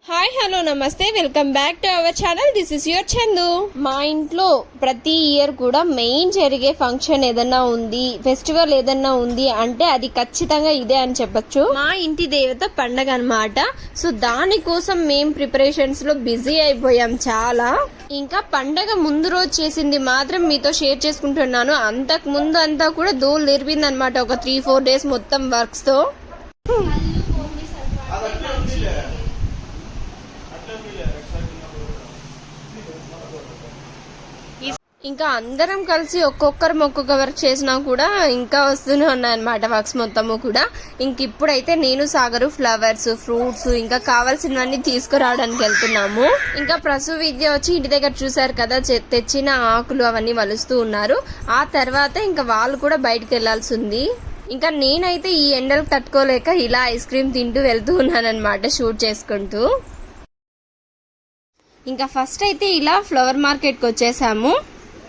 Hi hello నమస్తే welcome back to our channel. This is your Chandu. మా ఇంట్లో ప్రతి ఇయర్ కూడా మెయిన్ జరిగే ఫంక్షన్ ఏదన్నా ఉంది, ఫెస్టివల్ ఏదన్నా ఉంది అంటే అది ఖచ్చితంగా ఇదే అని చెప్పొచ్చు. మా ఇంటి దేవత పండగ అన్నమాట. సో దానికోసం మేము ప్రిపరేషన్స్ లో బిజీ అయిపోయాం చాలా. ఇంకా పండగ ముందు రోజు చేసింది మాత్రం మీతో షేర్ చేసుకుంటున్నాను. అంతకు ముందు అంతా కూడా దోలు తెరిపింది అనమాట, ఒక 3-4 డేస్ మొత్తం వర్క్స్ తో. ఇంకా అందరం కలిసి ఒక్కొక్కరు ఒక్కొక్క వర్క్ చేసినా కూడా ఇంకా వస్తూనే ఉన్నాయన్నమాట వర్క్స్ మొత్తము కూడా. ఇంక ఇప్పుడైతే నేను సాగరు ఫ్లవర్స్, ఫ్రూట్స్ ఇంకా కావాల్సినవన్నీ తీసుకురావడానికి వెళ్తున్నాము. ఇంకా ప్రసవ విద్య వచ్చి ఇంటి దగ్గర చూసారు కదా, తెచ్చిన ఆకులు అవన్నీ వలుస్తూ ఉన్నారు. ఆ తర్వాత ఇంకా వాళ్ళు కూడా బయటకు వెళ్లాల్సి ఉంది. ఇంకా నేనైతే ఈ ఎండలకు తట్టుకోలేక ఇలా ఐస్ క్రీమ్ తింటూ వెళ్తూ ఉన్నాను అనమాట, షూట్ చేసుకుంటూ. ఇంకా ఫస్ట్ అయితే ఇలా ఫ్లవర్ మార్కెట్ కి వచ్చేసాము.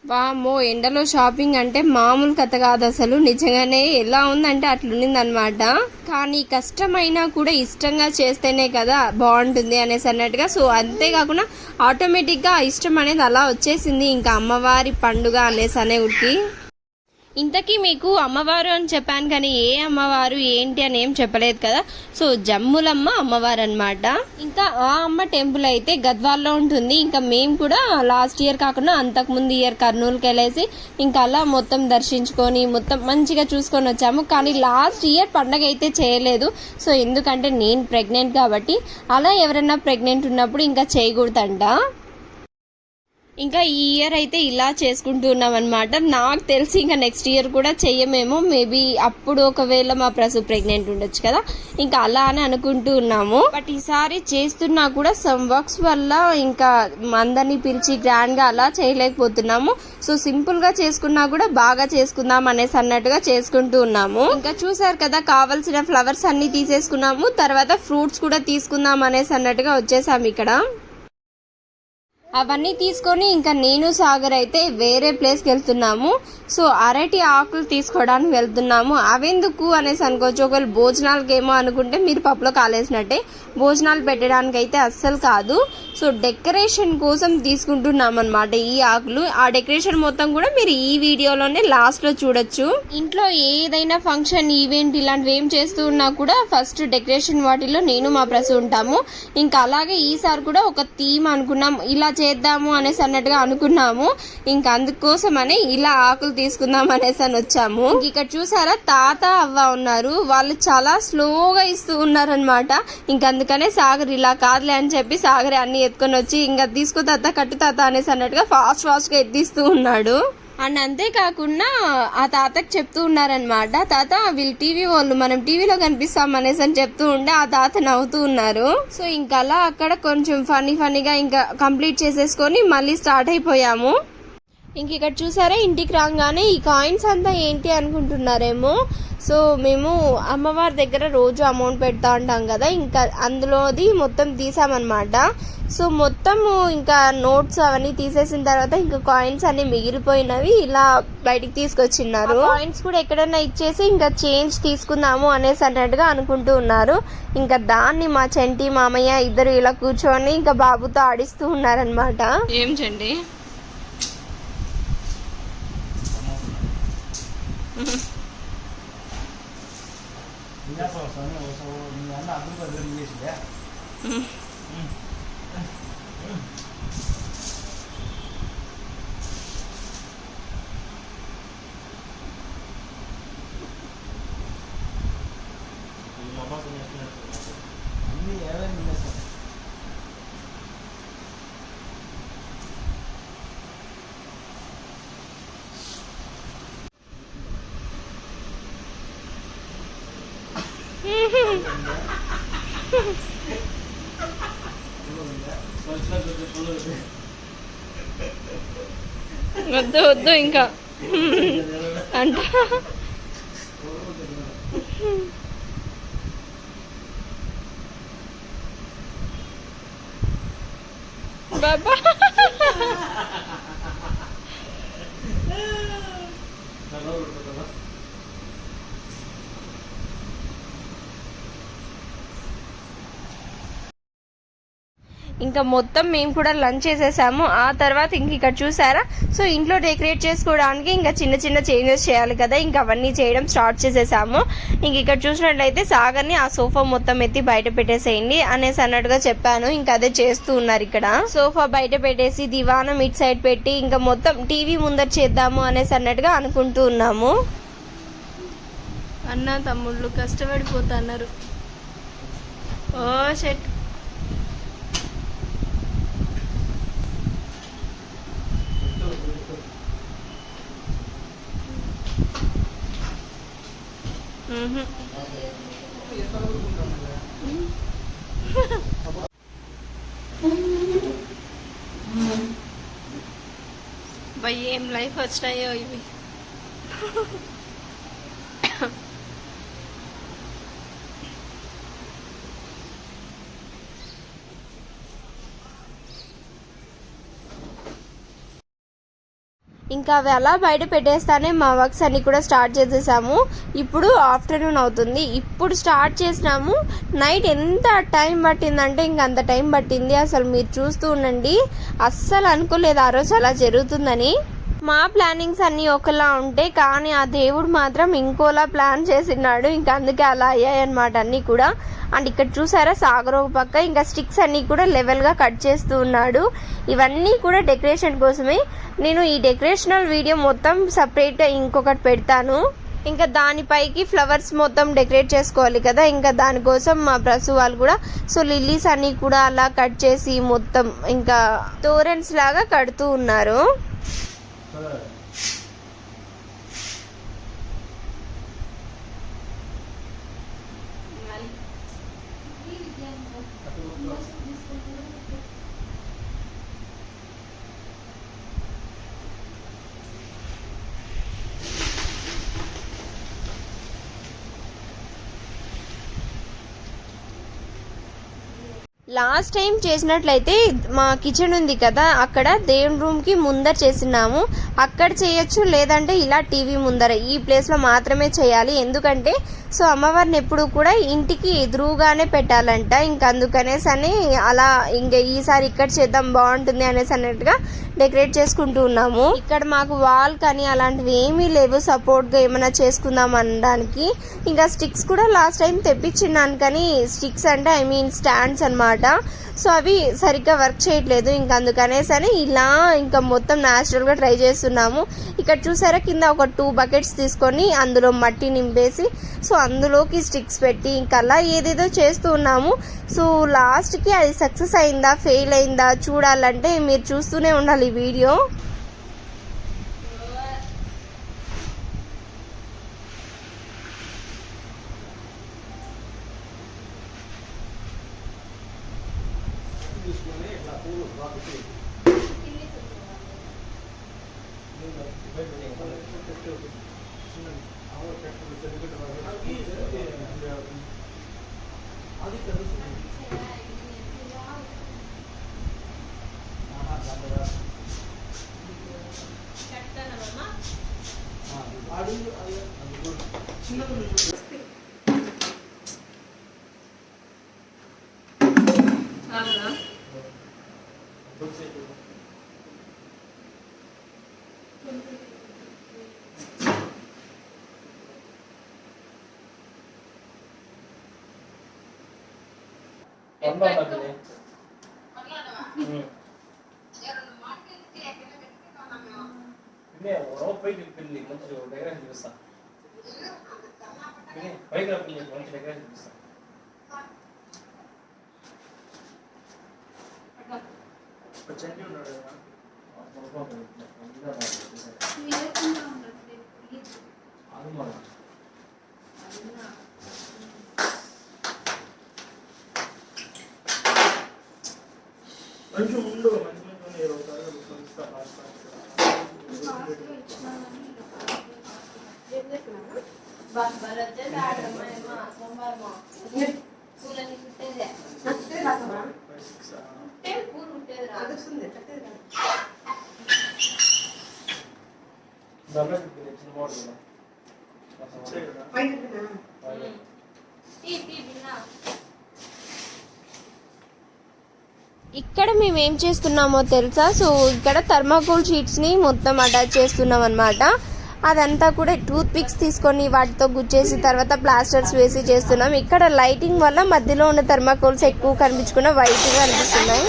వామ్మో, ఎండలో షాపింగ్ అంటే మామూలు కథ కాదు అసలు. నిజంగానే ఎలా ఉందంటే అట్లుంది అనమాట. కానీ కష్టమైనా కూడా ఇష్టంగా చేస్తేనే కదా బాగుంటుంది అనేసి అన్నట్టుగా. సో అంతేకాకుండా ఆటోమేటిక్ గా ఇష్టం అనేది అలా వచ్చేసింది. ఇంకా అమ్మవారి పండుగ అనేసి అనేకి. ఇంతకీ మీకు అమ్మవారు అని చెప్పాను కానీ ఏ అమ్మవారు ఏంటి అని ఏం చెప్పలేదు కదా. సో జమ్ములమ్మ అమ్మవారు అనమాట. ఇంకా ఆ అమ్మ టెంపుల్ అయితే గద్వాల్లో ఉంటుంది. ఇంకా మేము కూడా లాస్ట్ ఇయర్ కాకుండా అంతకు ముందు ఇయర్ కర్నూలుకి వెళ్ళేసి ఇంకా అలా మొత్తం దర్శించుకొని మొత్తం మంచిగా చూసుకొని వచ్చాము. కానీ లాస్ట్ ఇయర్ పండగ అయితే చేయలేదు. సో ఎందుకంటే నేను ప్రెగ్నెంట్ కాబట్టి. అలా ఎవరైనా ప్రెగ్నెంట్ ఉన్నప్పుడు ఇంకా చేయకూడదంట. ఇంకా ఈ ఇయర్ అయితే ఇలా చేసుకుంటూ ఉన్నాం అనమాట. నాకు తెలిసి ఇంకా నెక్స్ట్ ఇయర్ కూడా చెయ్యమేమో, మేబీ అప్పుడు ఒకవేళ మా ప్రసూ ప్రెగ్నెంట్ ఉండొచ్చు కదా, ఇంకా అలా అని అనుకుంటూ ఉన్నాము. బట్ ఈసారి చేస్తున్నా కూడా సమ్ వర్క్స్ వల్ల ఇంకా అందరినీ పిలిచి గ్రాండ్ గా అలా చేయలేకపోతున్నాము. సో సింపుల్ గా చేసుకున్నా కూడా బాగా చేసుకుందాం అనేసి అన్నట్టుగా చేసుకుంటూ ఉన్నాము. ఇంకా చూసారు కదా, కావాల్సిన ఫ్లవర్స్ అన్ని తీసేసుకున్నాము. తర్వాత ఫ్రూట్స్ కూడా తీసుకుందాం అనేసి అన్నట్టుగా వచ్చేసాము ఇక్కడ. అవన్నీ తీసుకొని ఇంకా నేను సాగర్ అయితే వేరే ప్లేస్కి వెళ్తున్నాము. సో అరటి ఆకులు తీసుకోవడానికి వెళ్తున్నాము. అవెందుకు అనేసి అనుకోవచ్చు. ఒకవేళ భోజనాలకి ఏమో అనుకుంటే మీరు పప్పులో కాలేసినట్టే, భోజనాలు పెట్టడానికి అయితే అస్సలు కాదు. సో డెకరేషన్ కోసం తీసుకుంటున్నాం అనమాట ఈ ఆకులు. ఆ డెకరేషన్ మొత్తం కూడా మీరు ఈ వీడియోలోనే లాస్ట్ లో చూడొచ్చు. ఇంట్లో ఏదైనా ఫంక్షన్, ఈవెంట్ ఇలాంటివి ఏం చేస్తూ ఉన్నా కూడా ఫస్ట్ డెకరేషన్ వాటిలో నేను మా ప్రసు ఉంటాము. ఇంకా అలాగే ఈసారి కూడా ఒక థీమ్ అనుకున్నాం, ఇలా చేద్దాము అనేసి అన్నట్టుగా అనుకున్నాము. ఇంకా అందుకోసమని ఇలా ఆకులు తీసుకుందాం అనేసి అని వచ్చాము. ఇక్కడ చూసారా, తాత అవ్వ ఉన్నారు. వాళ్ళు చాలా స్లోగా ఇస్తూ ఉన్నారనమాట. ఇంకా అందుకనే సాగర్ ఇలా కాదులే అని చెప్పి సాగర్ అన్ని ఎత్తుకొని వచ్చి ఇంకా తీసుకో తాత, కట్టు తాత అనేసి అన్నట్టుగా ఫాస్ట్ గా ఎత్తిస్తూ ఉన్నాడు. అండ్ అంతేకాకుండా ఆ తాతకి చెప్తూ ఉన్నారనమాట, తాత వీళ్ళు టీవీ వాళ్ళు, మనం టీవీలో కనిపిస్తాం అనేసి అని చెప్తూ ఉంటే ఆ తాత నవ్వుతూ ఉన్నారు. సో ఇంకా అలా అక్కడ కొంచెం ఫన్నీగా ఇంకా కంప్లీట్ చేసేసుకొని మళ్ళీ స్టార్ట్ అయిపోయాము. ఇంక ఇక్కడ చూసారా, ఇంటికి రాగానే ఈ కాయిన్స్ అంతా ఏంటి అనుకుంటున్నారేమో. సో మేము అమ్మవారి దగ్గర రోజు అమౌంట్ పెడతా ఉంటాం కదా, ఇంకా అందులోది మొత్తం తీసామన్నమాట. సో మొత్తము ఇంకా నోట్స్ అవన్నీ తీసేసిన తర్వాత ఇంకా కాయిన్స్ అన్ని మిగిలిపోయినవి ఇలా బయటికి తీసుకొచ్చిన్నారు. కాయిన్స్ కూడా ఎక్కడన్నా ఇచ్చేసి ఇంకా చేంజ్ తీసుకుందాము అనేసి అన్నట్టుగా అనుకుంటూ ఉన్నారు. ఇంకా దాన్ని మా చంటి మామయ్య ఇద్దరు ఇలా కూర్చొని ఇంకా బాబుతో ఆడిస్తూ ఉన్నారనమాట. ఏం చండి వద్దు వద్దు ఇంకా అంట బాబా. ఇంకా మొత్తం మేము కూడా లంచ్ చేసేసాము. ఆ తర్వాత ఇంక ఇక్కడ చూసారా, సో ఇంట్లో డెకరేట్ చేసుకోవడానికి ఇంకా చిన్న చిన్న చేంజెస్ చేయాలి కదా, ఇంకా అవన్నీ చేయడం స్టార్ట్ చేసేసాము. ఇంక ఇక్కడ చూసినట్లయితే సాగర్ని ఆ సోఫా మొత్తం ఎత్తి బయట పెట్టేసేయండి అనేసి అన్నట్టుగా చెప్పాను. ఇంకా అదే చేస్తూ ఉన్నారు. ఇక్కడ సోఫా బయట పెట్టేసి దివానం ఇట్ సైడ్ పెట్టి ఇంకా మొత్తం టీవీ ముందర చేద్దాము అనేసి అన్నట్టుగా అనుకుంటూ ఉన్నాము. అన్న తమ్ముళ్ళు కష్టపడిపోతున్నారు. ఓ షెట్. భయ్ ఏం లైఫ్ వచ్చినాయో ఇవి. ఇంకా అవి అలా బయట పెట్టేస్తానే మా వర్క్స్ అన్ని కూడా స్టార్ట్ చేసేసాము. ఇప్పుడు ఆఫ్టర్నూన్ అవుతుంది. ఇప్పుడు స్టార్ట్ చేసినాము. నైట్ ఎంత టైం పట్టిందంటే ఇంక అంత టైం పట్టింది. అసలు మీరు చూస్తూ ఉండండి. అస్సలు అనుకోలేదు ఆ రోజు అలా జరుగుతుందని. మా ప్లానింగ్స్ అన్నీ ఒకలా ఉంటే కానీ ఆ దేవుడు మాత్రం ఇంకోలా ప్లాన్ చేసినాడు. ఇంకా అందుకే అలా అయ్యాయన్నమాట అన్నీ కూడా. అండ్ ఇక్కడ చూసారా సాగర్ ఒక పక్క ఇంకా స్టిక్స్ అన్నీ కూడా లెవెల్గా కట్ చేస్తూ ఉన్నాడు. ఇవన్నీ కూడా డెకరేషన్ కోసమే. నేను ఈ డెకరేషనల్ వీడియో మొత్తం సపరేట్గా ఇంకొకటి పెడతాను. ఇంకా దానిపైకి ఫ్లవర్స్ మొత్తం డెకరేట్ చేసుకోవాలి కదా, ఇంకా దానికోసం మా ప్రసు వాళ్ళు కూడా సో లిల్లీస్ అన్నీ కూడా అలా కట్ చేసి మొత్తం ఇంకా టోరెన్స్ లాగా కడుతూ ఉన్నారు. లాస్ట్ టైం చేసినట్లయితే మా కిచెన్ ఉంది కదా, అక్కడ దేవుని రూమ్ కి ముందర చేసినాము. అక్కడ చేయొచ్చు, లేదంటే ఇలా టీవీ ముందర ఈ ప్లేస్ లో మాత్రమే చేయాలి. ఎందుకంటే సో అమ్మవారిని ఎప్పుడు కూడా ఇంటికి ఎదురుగానే పెట్టాలంట. ఇంక అందుకనేసి అని అలా ఇంకా ఈసారి ఇక్కడ చేద్దాం బాగుంటుంది అనేసి అన్నట్టుగా డెకరేట్ చేసుకుంటూ ఉన్నాము. ఇక్కడ మాకు వాల్ కానీ అలాంటివి ఏమీ లేవు సపోర్ట్ గా ఏమైనా చేసుకుందాం అనడానికి. ఇంకా స్టిక్స్ కూడా లాస్ట్ టైం తెప్పించిన్నాను, కానీ స్టిక్స్ అంటే ఐ మీన్ స్టాండ్స్ అన్నమాట. సో అవి సరిగ్గా వర్క్ చేయట్లేదు. ఇంకా అందుకనేసి అని ఇలా ఇంకా మొత్తం న్యాచురల్ గా ట్రై చేస్తున్నాము. ఇక్కడ చూసారా కింద ఒక 2 బకెట్స్ తీసుకొని అందులో మట్టి నింపేసి సో అందులోకి స్టిక్స్ పెట్టి ఇంకా అలా ఏదేదో చేస్తూ ఉన్నాము. సో లాస్ట్ కి అది సక్సెస్ అయిందా ఫెయిల్ అయిందా చూడాలంటే మీరు చూస్తూనే ఉండాలి ఈ వీడియో. ఇక్కడ మేము ఏం చేస్తున్నామో తెలుసా? సో ఇక్కడ థర్మాకోల్ షీట్స్ని మొత్తం అటాచ్ చేస్తున్నాం అనమాట. అదంతా కూడా టూత్ పిక్స్ తీసుకొని వాటితో గుచ్చేసి తర్వాత ప్లాస్టర్స్ వేసి చేస్తున్నాం. ఇక్కడ లైటింగ్ వల్ల మధ్యలో ఉన్న థర్మాకోల్స్ ఎక్కువ కనిపించకుండా వైట్గా అనిపిస్తున్నాయి.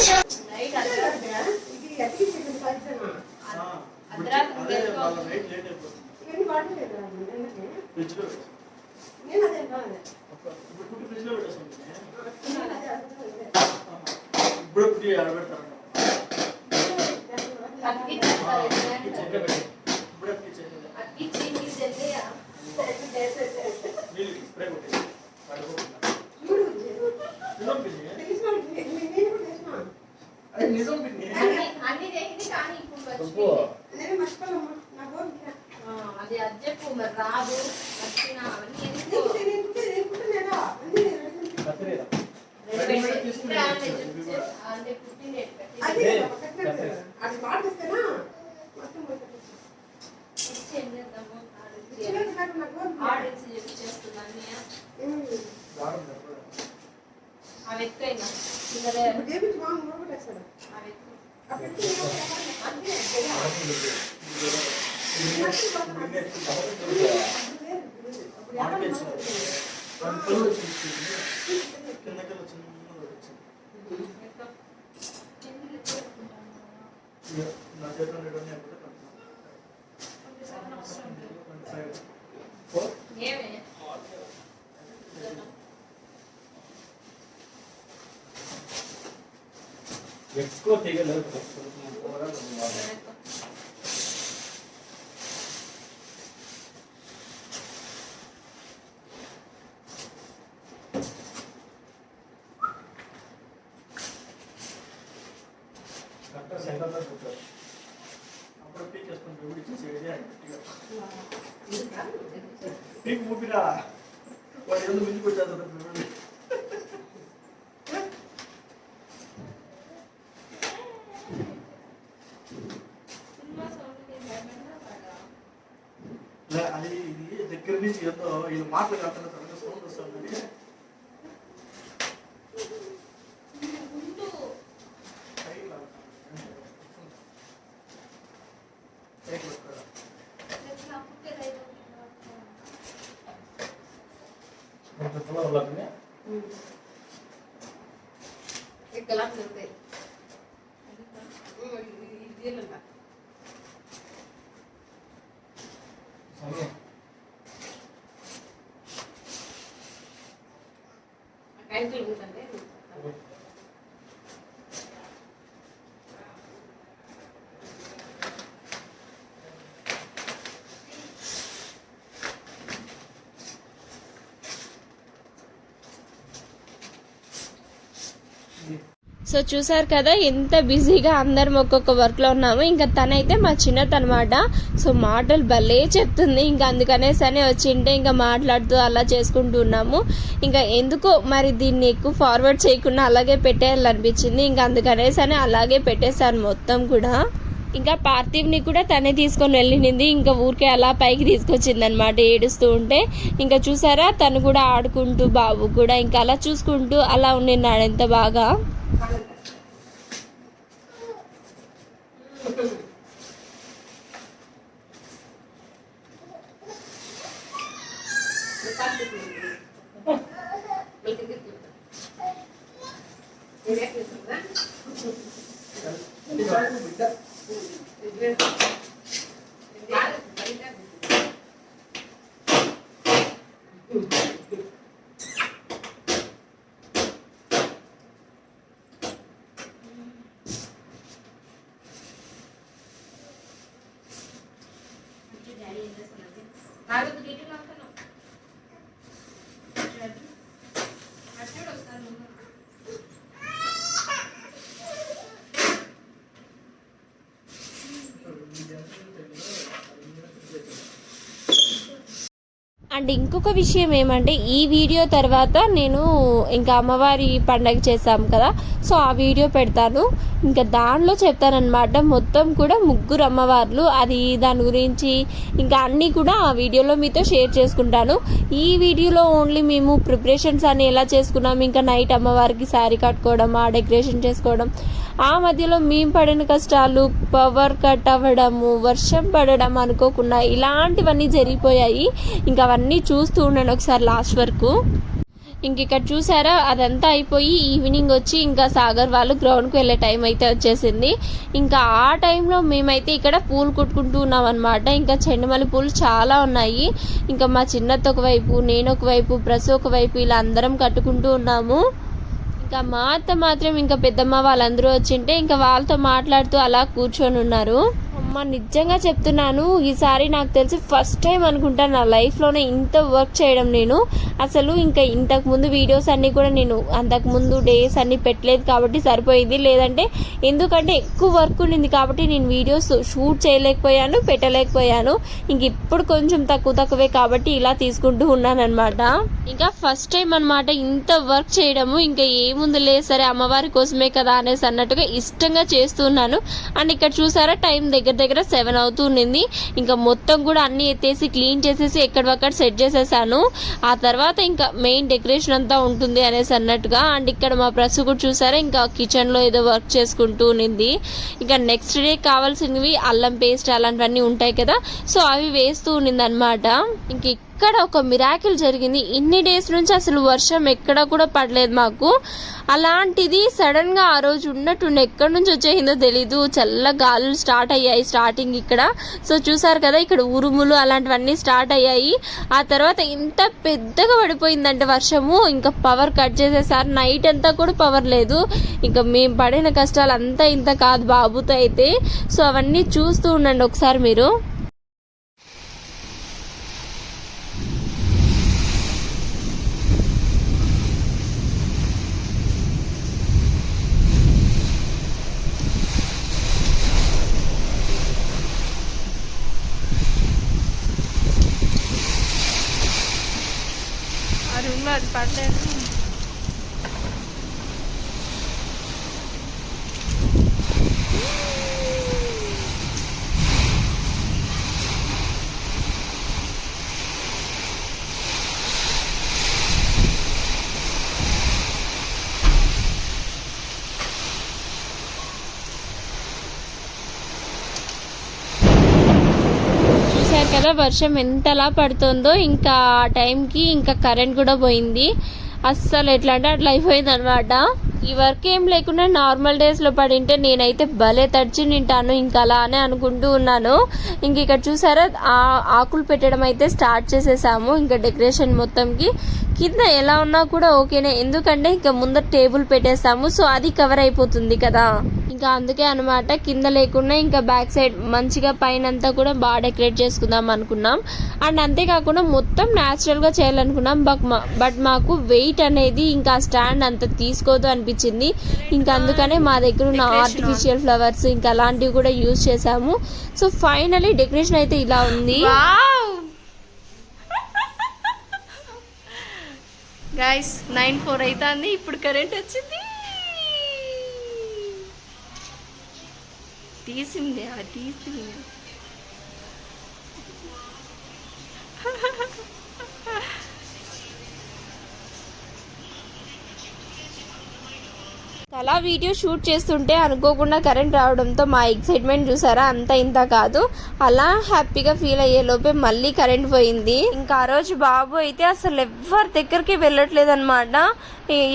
అది ఇది దగ్గర నుంచి ఏదో ఇది మాటలు కాకుండా సౌండ్ వస్తుంది. సో చూసారు కదా ఎంత బిజీగా అందరం ఒక్కొక్క వర్క్లో ఉన్నాము. ఇంకా తనైతే మా చిన్నత అనమాట. సో మాటలు భలే చెప్తుంది. ఇంకా అందుకనేసనే వచ్చింటే ఇంకా మాట్లాడుతూ అలా చేసుకుంటూ ఉన్నాము. ఇంకా ఎందుకో మరి దీన్ని ఎక్కువ ఫార్వర్డ్ చేయకుండా అలాగే పెట్టేయాలనిపించింది. ఇంకా అందుకనేసనే అలాగే పెట్టేశాను మొత్తం కూడా. ఇంకా పార్థివ్ని కూడా తనే తీసుకొని వెళ్ళింది. ఇంకా ఊరికే అలా పైకి తీసుకొచ్చింది అనమాట ఏడుస్తూ ఉంటే. ఇంకా చూసారా తను కూడా ఆడుకుంటూ బాబు కూడా ఇంకా అలా చూసుకుంటూ అలా ఉండినాడు ఎంత బాగా. అండ్ ఇంకొక విషయం ఏమంటే ఈ వీడియో తర్వాత నేను ఇంకా అమ్మవారి పండగ చేసాం కదా. సో ఆ వీడియో పెడతాను. ఇంకా దానిలో చెప్తానన్నమాట మొత్తం కూడా ముగ్గురు అమ్మవార్లు, అది దాని గురించి ఇంకా అన్నీ కూడా ఆ వీడియోలో మీతో షేర్ చేసుకుంటాను. ఈ వీడియోలో ఓన్లీ మేము ప్రిపరేషన్స్ అని ఎలా చేసుకున్నాం, ఇంకా నైట్ అమ్మవారికి శారీ కట్టుకోవడం, ఆ డెకరేషన్ చేసుకోవడం, ఆ మధ్యలో మేము పడిన కష్టాలు, పవర్ కట్ అవ్వడము, వర్షం పడడం అనుకోకుండా ఇలాంటివన్నీ జరిగిపోయాయి. ఇంకా అవన్నీ చూస్తూ ఉన్నాను ఒకసారి లాస్ట్ వరకు. ఇంక ఇక్కడ చూసారా, అదంతా అయిపోయి ఈవినింగ్ వచ్చి ఇంకా సాగర్ వాళ్ళు గ్రౌండ్కి వెళ్ళే టైం అయితే వచ్చేసింది. ఇంకా ఆ టైంలో మేమైతే ఇక్కడ పూలు కుట్టుకుంటూ ఉన్నాం అనమాట. ఇంకా చెండుమల్లి పూలు చాలా ఉన్నాయి. ఇంకా మా చిన్నత్త ఒకవైపు, నేను ఒకవైపు, ప్రసు ఒకవైపు, ఇలా అందరం కట్టుకుంటూ ఉన్నాము. ఇంకా మా అత్త మాత్రం ఇంకా పెద్దమ్మ వాళ్ళందరూ వచ్చింటే ఇంకా వాళ్ళతో మాట్లాడుతూ అలా కూర్చొని ఉన్నారు. అమ్మ నిజంగా చెప్తున్నాను, ఈసారి నాకు తెలిసి ఫస్ట్ టైం అనుకుంటా నా లైఫ్లోనే ఇంత వర్క్ చేయడం. నేను అసలు ఇంకా ఇంతకు ముందు వీడియోస్ అన్నీ కూడా నేను అంతకుముందు డేస్ అన్నీ పెట్టలేదు కాబట్టి సరిపోయింది. లేదంటే ఎందుకంటే ఎక్కువ వర్క్ ఉండింది కాబట్టి నేను వీడియోస్ షూట్ చేయలేకపోయాను, పెట్టలేకపోయాను. ఇంక ఇప్పుడు కొంచెం తక్కువే కాబట్టి ఇలా తీసుకుంటూ ఉన్నాను అనమాట. ఇంకా ఫస్ట్ టైం అనమాట ఇంత వర్క్ చేయడము. ఇంకా ఏముంది లేదు, సరే అమ్మవారి కోసమే కదా అనేసి అన్నట్టుగా ఇష్టంగా చేస్తున్నాను. అండ్ ఇక్కడ చూసారా, టైం దగ్గర 7 అవుతుంది. ఇంకా మొత్తం కూడా అన్ని ఎత్తేసి క్లీన్ చేసేసి ఎక్కడొక్కడ సెట్ చేసేసాను. ఆ తర్వాత ఇంకా మెయిన్ డెకరేషన్ అంతా ఉంటుంది అనేసి అన్నట్టుగా. అండ్ ఇక్కడ మా ప్రసు కూడా చూసారా, ఇంకా కిచెన్ లో ఏదో వర్క్ చేసుకుంటూ ఉన్నింది. ఇంకా నెక్స్ట్ డే కావాల్సినవి అల్లం పేస్ట్ అలాంటివన్నీ ఉంటాయి కదా, సో అవి వేస్తూ ఉన్నింది అనమాట. ఇంక ఇక్కడ ఒక మిరాకిల్ జరిగింది. ఇన్ని డేస్ నుంచి అసలు వర్షం ఎక్కడ కూడా పడలేదు మాకు. అలాంటిది సడన్ గా ఆ రోజు ఉన్నట్టుండి ఎక్కడి నుంచి వచ్చేసిందో తెలీదు, చల్ల గాలులు స్టార్ట్ అయ్యాయి స్టార్టింగ్ ఇక్కడ. సో చూసారు కదా, ఇక్కడ ఉరుములు అలాంటివన్నీ స్టార్ట్ అయ్యాయి. ఆ తర్వాత ఇంత పెద్దగా పడిపోయిందంటే వర్షము, ఇంకా పవర్ కట్ చేసేసారు. నైట్ అంతా కూడా పవర్ లేదు. ఇంకా మేము పడిన కష్టాలు అంతా ఇంత కాదు బాబుతో అయితే. సో అవన్నీ చూస్తూ ఉండండి ఒకసారి మీరు. అది పడలేదు. చూసారు కదా వర్షం ఎంతలా పడుతుందో. ఇంకా ఆ టైంకి ఇంకా కరెంట్ కూడా పోయింది. అస్సలు ఎట్లా అంటే అట్లా అయిపోయింది అనమాట. ఈ వర్క్ ఏం లేకుండా నార్మల్ డేస్ లో పడింటే నేనైతే భలే తడిచి నింటాను. ఇంకా అలా అని అనుకుంటూ ఉన్నాను. ఇంక ఇక్కడ చూసారా, ఆకులు పెట్టడం అయితే స్టార్ట్ చేసేసాము. ఇంకా డెకరేషన్ మొత్తంకి కింద ఎలా ఉన్నా కూడా ఓకేనే, ఎందుకంటే ఇంకా ముందర టేబుల్ పెట్టేస్తాము, సో అది కవర్ అయిపోతుంది కదా. ఇంకా అందుకే అనమాట కింద లేకుండా ఇంకా బ్యాక్ సైడ్ మంచిగా పైన అంతా కూడా బాగా డెకరేట్ చేసుకుందాం అనుకున్నాం. అండ్ అంతేకాకుండా మొత్తం న్యాచురల్ గా చేయాలనుకున్నాం. బట్ మాకు వెయిట్ అనేది ఇంకా స్టాండ్ అంత తీసుకోదు అనిపించింది. ఇంకా అందుకనే మా దగ్గర ఉన్న ఆర్టిఫిషియల్ ఫ్లవర్స్ ఇంకా అలాంటివి కూడా యూజ్ చేసాము. సో ఫైనలీ డెకరేషన్ అయితే ఇలా ఉంది. గైస్ 9:04 అవుతుంది. ఇప్పుడు కరెంట్ వచ్చింది. తీసింది అలా వీడియో షూట్ చేస్తుంటే అనుకోకుండా కరెంట్ రావడంతో మా ఎక్సైట్మెంట్ చూసారా, అంత ఇంత కాదు. అలా హ్యాపీగా ఫీల్ అయ్యే లోపే మళ్ళీ కరెంట్ పోయింది. ఇంకా ఆ రోజు బాబు అయితే అసలు ఎవరి దగ్గరికి వెళ్ళట్లేదు అనమాట.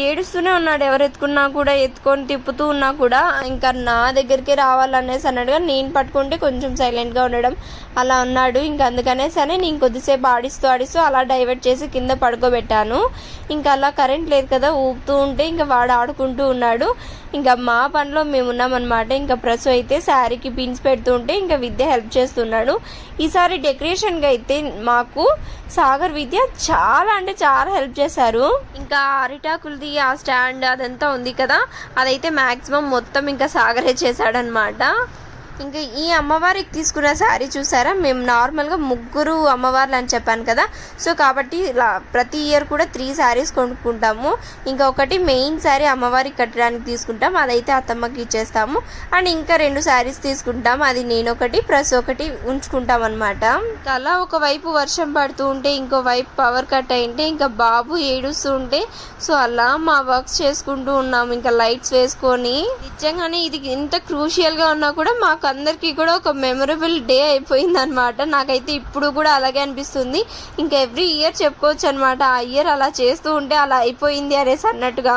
ఏడుస్తూనే ఉన్నాడు. ఎవరు ఎత్తుకున్నా కూడా, ఎత్తుకొని తిప్పుతూ ఉన్నా కూడా ఇంకా నా దగ్గరికి రావాలనేసి అన్నాడుగా. నేను పట్టుకుంటే కొంచెం సైలెంట్ గా ఉండడం అలా ఉన్నాడు. ఇంకా అందుకనే సరే నేను కొద్దిసేపు ఆడిస్తూ అలా డైవర్ట్ చేసి కింద పడుకోబెట్టాను. ఇంకా అలా కరెంట్ లేదు కదా, ఊపుతూ ఉంటే ఇంకా వాడు ఆడుకుంటూ ఉన్నాడు. ఇంకా మా పనిలో మేము ఉన్నామన్నమాట. ఇంకా ప్రసు అయితే శారీకి పిన్స్ పెడుతూ ఉంటే ఇంకా విద్య హెల్ప్ చేస్తున్నాడు. ఈసారి డెకరేషన్గా అయితే మాకు సాగర్ విద్య చాలా అంటే చాలా హెల్ప్ చేశారు. ఇంకా అరిటాకులది ఆ స్టాండ్ అదంతా ఉంది కదా, అదైతే మాక్సిమం మొత్తం ఇంకా సాగరే చేశాడనమాట. ఇంకా ఈ అమ్మవారికి తీసుకున్న శారీ చూసారా, మేము నార్మల్గా ముగ్గురు అమ్మవార్లు అని చెప్పాను కదా, సో కాబట్టి ప్రతి ఇయర్ కూడా 3 శారీస్ కొనుక్కుంటాము. ఇంకా ఒకటి మెయిన్ శారీ అమ్మవారికి కట్టడానికి తీసుకుంటాం, అదైతే అత్తమ్మకి ఇచ్చేస్తాము. అండ్ ఇంకా 2 శారీస్ తీసుకుంటాం, అది నేను ఒకటి ప్లస్ ఒకటి ఉంచుకుంటాం అనమాట. అలా ఒకవైపు వర్షం పడుతూ ఉంటే ఇంకో వైపు పవర్ కట్ అయింటే ఇంకా బాబు ఏడుస్తూ ఉంటే సో అలా మా వర్క్స్ చేసుకుంటూ ఉన్నాము, ఇంకా లైట్స్ వేసుకొని. నిజంగానే ఇది ఇంత క్రూషియల్గా ఉన్నా కూడా మాకు అందరికీ కూడా ఒక మెమరబుల్ డే అయిపోయింది అనమాట. నాకైతే ఇప్పుడు కూడా అలాగే అనిపిస్తుంది. ఇంకా ఎవ్రీ ఇయర్ చెప్పుకోవచ్చు అనమాట, ఆ ఇయర్ అలా చేస్తూ ఉంటే అలా అయిపోయింది అనేసి అన్నట్టుగా.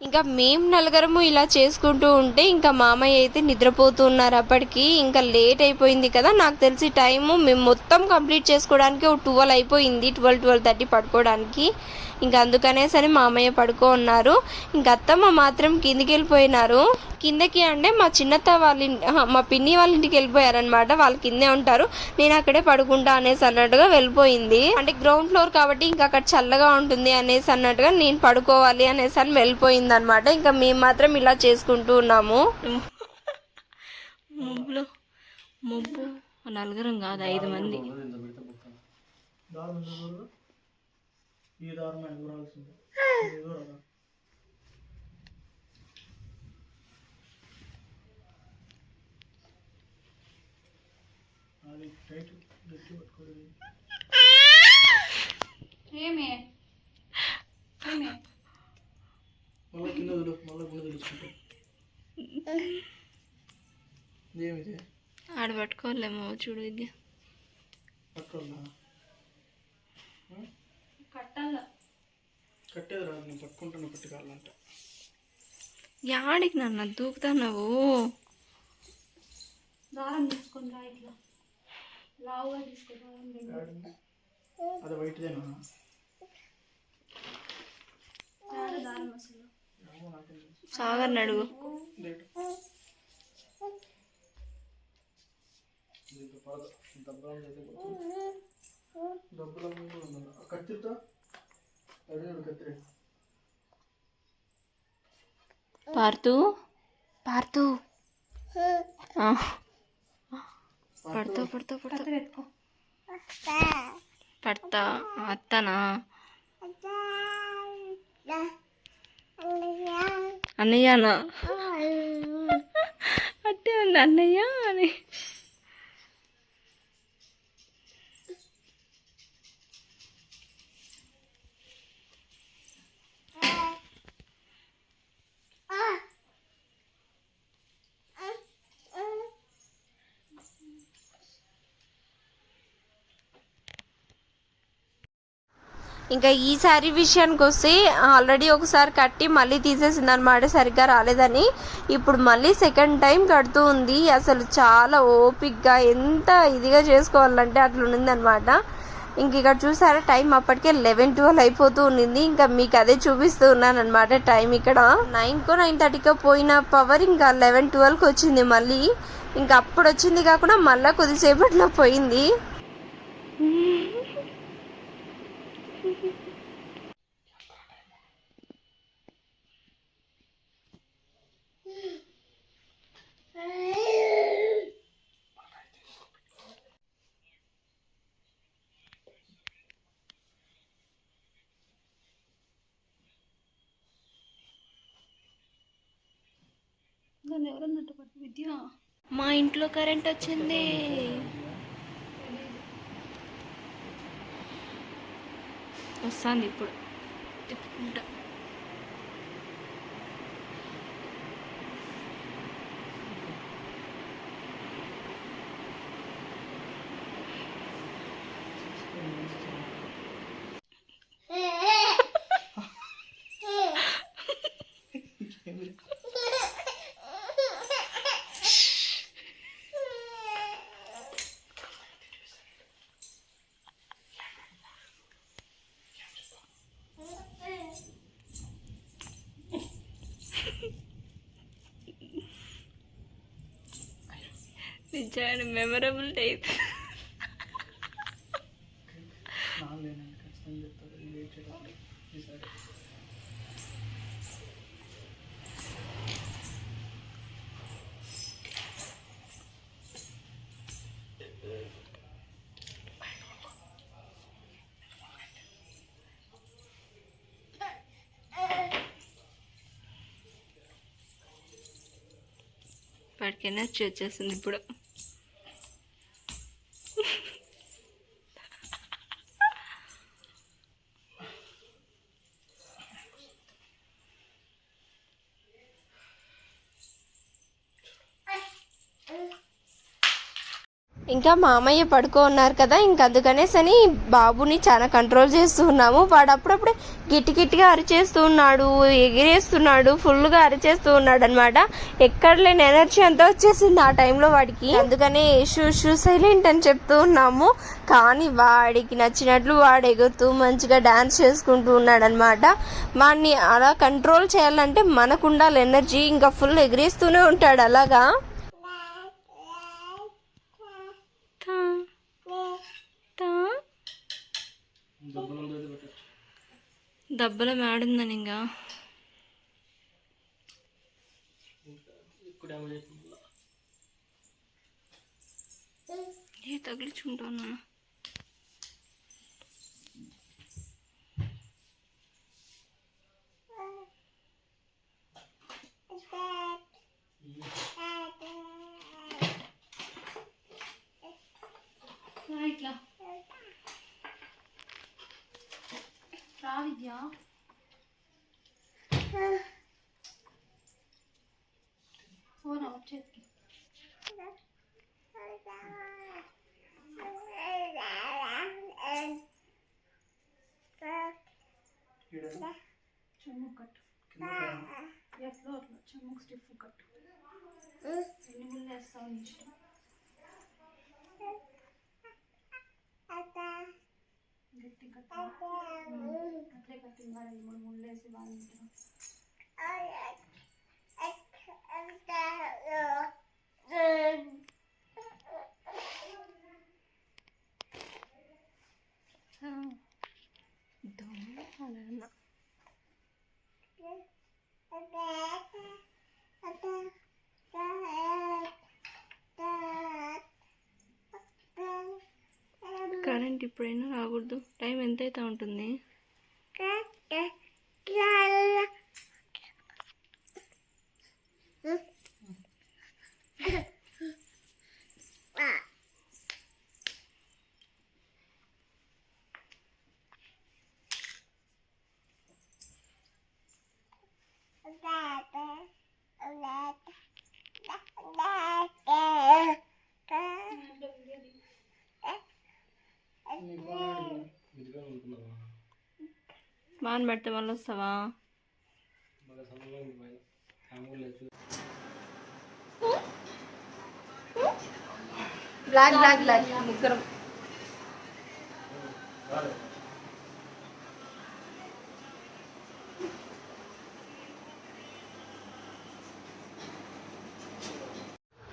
ఇంకా మేము నలుగురము ఇలా చేసుకుంటూ ఉంటే ఇంకా మామయ్య అయితే నిద్రపోతూ ఉన్నారు. అప్పటికి ఇంకా లేట్ అయిపోయింది కదా, నాకు తెలిసి టైము మేము మొత్తం కంప్లీట్ చేసుకోవడానికి 12 అయిపోయింది, 12-12:30 పడుకోవడానికి. ఇంకా అందుకనే సరే మామయ్య పడుకో ఉన్నారు. ఇంకా అత్తమ్మ మాత్రం కిందికి వెళ్ళిపోయినారు. కిందకి అంటే మా చిన్నత్త వాళ్ళ మా పిన్ని వాళ్ళ ఇంటికి వెళ్ళిపోయారనమాట, వాళ్ళు కిందే ఉంటారు, నేను అక్కడే పడుకుంటా అనేసి అన్నట్టుగా వెళ్ళిపోయింది. అంటే గ్రౌండ్ ఫ్లోర్ కాబట్టి ఇంకా అక్కడ చల్లగా ఉంటుంది అనేసి అన్నట్టుగా నేను పడుకోవాలి అనేసి అని వెళ్ళిపోయింది అనమాట. ఇంకా మేము మాత్రం ఇలా చేసుకుంటూ ఉన్నాము. ముబ్బు నలుగురం కాదు 5 మంది. ఈ దారం ఎగురాల్సింది అది టైట్ గట్టి పట్టుకోవాలి. మళ్ళీ కింద మళ్ళీ గుండె తెలుసుకుంటాం. ఏమిది ఆడ పట్టుకోలేమో చూడు, ఇది పట్టుకోవాలా? కట్టేది రాదు, నేను పట్టుకుంటాను పట్టుకోవాలంట. యాడికి నన్ను దూకుతావు? దారం తీసుకుంటా, ఇట్లా లావుగా తీసుకుంటా. అది వైట్దేనా? దారం అసలు సాగర్ అడుగు. డబ్బులు కత్తితో అడిగాడు కత్తిరి. పార్తూ పార్తూ పడతా పడతా పడతా ఎత్తుకో. పడతా అత్తనా అన్నయ్యనా అట్టే ఉంది అన్నయ్య అని. ఇంకా ఈ శారీ విషయానికి వస్తే ఆల్రెడీ ఒకసారి కట్టి మళ్ళీ తీసేసింది అనమాట, సరిగ్గా రాలేదని. ఇప్పుడు మళ్ళీ సెకండ్ టైం కడుతూ ఉంది. అసలు చాలా ఓపిక్గా ఎంత ఇదిగా చేసుకోవాలంటే అట్లా ఉన్నింది అనమాట. ఇంక ఇక్కడ చూసారా టైం అప్పటికే 11-12 అయిపోతూ ఉన్నింది. ఇంకా మీకు అదే చూపిస్తూ ఉన్నాను అనమాట టైం. ఇక్కడ 9కో 9:30కో పోయిన పవర్ ఇంకా 11-12కి వచ్చింది మళ్ళీ. ఇంకా అప్పుడు వచ్చింది కాకుండా మళ్ళీ కొద్దిసేపట్లో పోయింది. దాన్ని ఎవరన్నట్టు పట్టు విద్య. మా ఇంట్లో కరెంట్ వచ్చింది. వస్తుంది ఇప్పుడు తిప్పుకుంటా. నిజమైన మెమరబుల్ డే. వాడికి ఎనర్జీ వచ్చేసింది ఇప్పుడు. ఇంకా మామయ్య పడుకో ఉన్నారు కదా, ఇంక అందుకనేసని బాబుని చాలా కంట్రోల్ చేస్తూ ఉన్నాము. వాడు అప్పుడప్పుడే గిట్టిగా అరిచేస్తూ ఉన్నాడు, ఎగిరేస్తున్నాడు, ఫుల్గా అరిచేస్తూ ఉన్నాడు అనమాట. ఎక్కడ లేని ఎనర్జీ అంతా వచ్చేసింది ఆ టైంలో వాడికి. అందుకనే షూ సైలెంట్ అని చెప్తూ ఉన్నాము. కానీ వాడికి నచ్చినట్లు వాడు ఎగురుతూ మంచిగా డాన్స్ చేసుకుంటూ ఉన్నాడు అనమాట. వాడిని అలా కంట్రోల్ చేయాలంటే మనకు ఉండాలి ఎనర్జీ. ఇంకా ఫుల్ ఎగిరేస్తూనే ఉంటాడు అలాగా. దెబ్బల మేడుందని ఇంకా ఏ తగిలిచుంటాను. ఇట్లా రా విద్య. ఓనా వచ్చేది చెమ్ము కట్టు. ఎట్లా అట్లా చెమ్ముకు స్టిఫ్ కట్టు. ఎన్ని ముళ్ళు వేస్తావు నీ ఇష్టం. గట్టి కట్టు. అట్లే కట్టింది వాడు 2-3 ముళ్ళు వేసి బాగా. కరెంట్ ఇప్పుడైనా రాకూడదు. టైం ఎంత అయితే ఉంటుంది. మాన్ పెడితే మళ్ళీ వస్తావా? బ్లాక్ బ్లాక్ బ్లాక్ ముగ్గురం.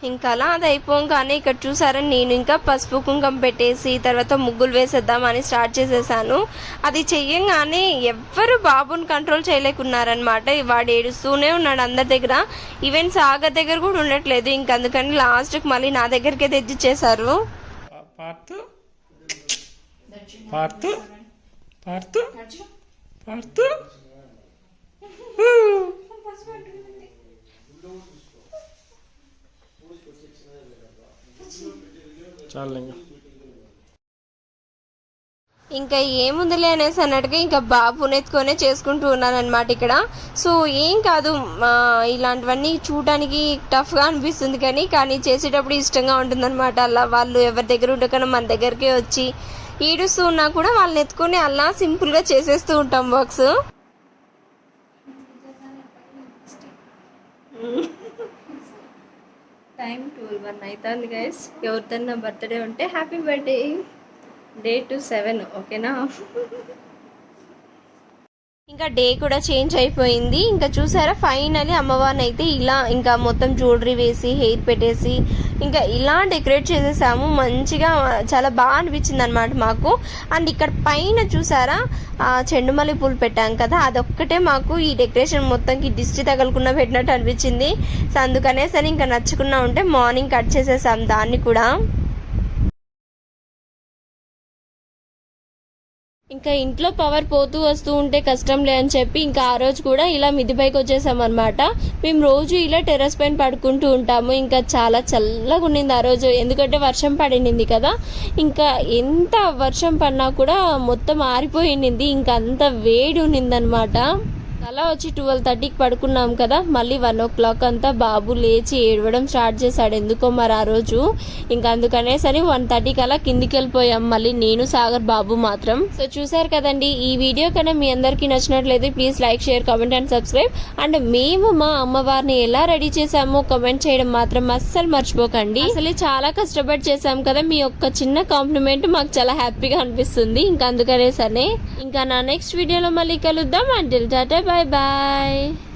ఇంకా అలా అది అయిపోగానే ఇక్కడ చూసారని నేను ఇంకా పసుపు కుంకం పెట్టేసి తర్వాత ముగ్గులు వేసేద్దామని స్టార్ట్ చేసేసాను. అది చెయ్యంగానే ఎవ్వరు బాబుని కంట్రోల్ చేయలేకున్నారనమాట. వాడు ఏడుస్తూనే ఉన్నాడు అందరి దగ్గర. ఈవెన్ సాగర్ దగ్గర కూడా ఉండట్లేదు. ఇంక అందుకని లాస్ట్కి మళ్ళీ నా దగ్గరికే తెచ్చిచ్చేసారు. ఇంకా ఏముందిలే అనేసి అన్నట్టుగా ఇంకా బాబుని ఎత్తుకొనే చేసుకుంటూ ఉన్నాను అనమాట ఇక్కడ. సో ఏం కాదు, ఇలాంటివన్నీ చూడడానికి టఫ్గా అనిపిస్తుంది కానీ చేసేటప్పుడు ఇష్టంగా ఉంటుందన్నమాట. అలా వాళ్ళు ఎవరి దగ్గర ఉండకన్నా మన దగ్గరికే వచ్చి ఈడుస్తూ ఉన్నా కూడా వాళ్ళని ఎత్తుకొని అలా సింపుల్గా చేసేస్తూ ఉంటాం వర్క్స్. టైం 12 అవుతుంది గైస్. ఎవరిదన్నా బర్త్డే ఉంటే హ్యాపీ బర్త్డే. Day to 7, ఓకేనా? ఇంకా డే కూడా చేంజ్ అయిపోయింది. ఇంకా చూసారా ఫైనలీ అమ్మవారిని అయితే ఇలా ఇంకా మొత్తం జ్యువెలరీ వేసి హెయిర్ పెట్టేసి ఇంకా ఇలా డెకరేట్ చేసేసాము. మంచిగా చాలా బాగా అనిపించింది అనమాట మాకు. అండ్ ఇక్కడ పైన చూసారా చెండుమల్లి పూలు పెట్టాం కదా, అదొక్కటే మాకు ఈ డెకరేషన్ మొత్తంకి దిష్టి తగలకుండా పెట్టినట్టు అనిపించింది. సో అందుకనే సరే ఇంకా నచ్చుకున్నా ఉంటే మార్నింగ్ కట్ చేసేసాం దాన్ని కూడా. ఇంకా ఇంట్లో పవర్ పోతూ వస్తూ ఉంటే కష్టంలే అని చెప్పి ఇంకా ఆ రోజు కూడా ఇలా మిద్ది పైకి వచ్చేసాం అనమాట. మేము రోజు ఇలా టెర్రస్ పైన పడుకుంటూ ఉంటాము. ఇంకా చాలా చల్లగా ఉండింది ఆ రోజు, ఎందుకంటే వర్షం పడింది కదా. ఇంకా ఎంత వర్షం పడినా కూడా మొత్తం ఆరిపోయింది, ఇంకా అంత వేడి ఉన్నింది అనమాట. అలా వచ్చి 12:30కి పడుకున్నాం కదా, మళ్ళీ 1 o'clock అంతా బాబు లేచి ఏడవడం స్టార్ట్ చేశాడు ఎందుకో మరి ఆ రోజు. ఇంకా అందుకనే సరే 1:30కి అలా కిందికి వెళ్ళిపోయాం మళ్ళీ నేను, సాగర్, బాబు మాత్రం. సో చూసారు కదండి, ఈ వీడియో కన్నా మీ అందరికీ నచ్చినట్లయితే please like, share, comment and subscribe. And మేము మా అమ్మవారిని ఎలా రెడీ చేసామో కామెంట్ చేయడం మాత్రం అస్సలు మర్చిపోకండి. అసలు చాలా కష్టపడి చేసాం కదా, మీ యొక్క చిన్న కాంప్లిమెంట్ మాకు చాలా హ్యాపీగా అనిపిస్తుంది. ఇంకా అందుకనే సరే ఇంకా నా నెక్స్ట్ వీడియోలో మళ్ళీ కలుద్దాం. Until tata, bye bye.